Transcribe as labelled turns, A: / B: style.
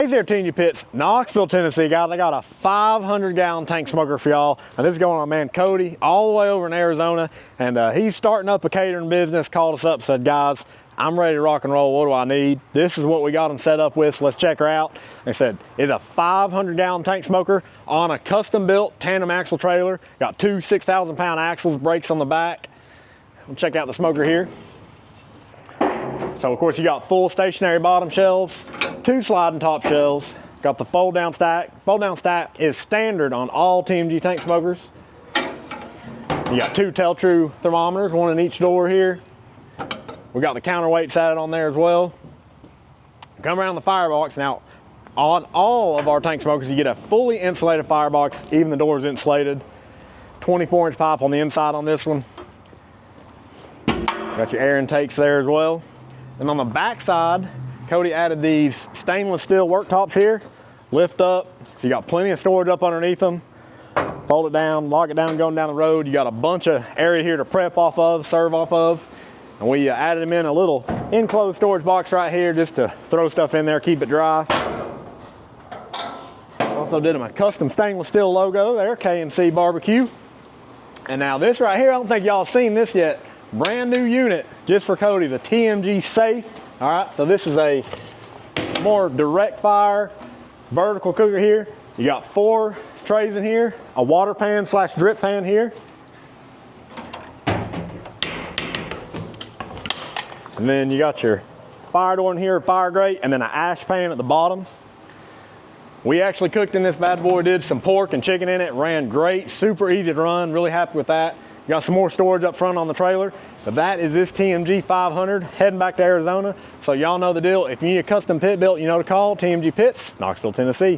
A: Finsihed TMG Pits, Knoxville, Tennessee, guys. I got a 500-gallon tank smoker for y'all. And this is going on my man Cody, all the way over in Arizona. And he's starting up a catering business, called us up, said, guys, I'm ready to rock and roll. What do I need? This is what we got him set up with. So let's check her out. They said, it's a 500-gallon tank smoker on a custom-built tandem axle trailer. Got two 6,000-pound axles, brakes on the back. We'll check out the smoker here. So of course you got full stationary bottom shelves, two sliding top shelves, got the fold down stack. Fold down stack is standard on all TMG tank smokers. You got two Tell-True thermometers, one in each door here. We got the counterweights added on there as well. Come around the firebox. Now on all of our tank smokers you get a fully insulated firebox, even the door is insulated. 24-inch pipe on the inside on this one. Got your air intakes there as well. And on the back side, Cody added these stainless steel worktops here. Lift up, so you got plenty of storage up underneath them. Fold it down, lock it down going down the road. You got a bunch of area here to prep off of, serve off of. And we added them in a little enclosed storage box right here just to throw stuff in there, keep it dry. Also did them a custom stainless steel logo there, K&C Barbecue. And now this right here, I don't think y'all seen this yet. Brand new unit just for Cody, the TMG Safe. All right, so this is a more direct fire vertical cooker here. You got 4 trays in here, a water pan / drip pan here. And then you got your fire door in here, fire grate, and then an ash pan at the bottom. We actually cooked in this bad boy, did some pork and chicken in it, ran great, super easy to run, really happy with that. You got some more storage up front on the trailer. But that is this TMG 500 heading back to Arizona. So y'all know the deal. If you need a custom pit built, you know to call TMG Pits, Knoxville, Tennessee.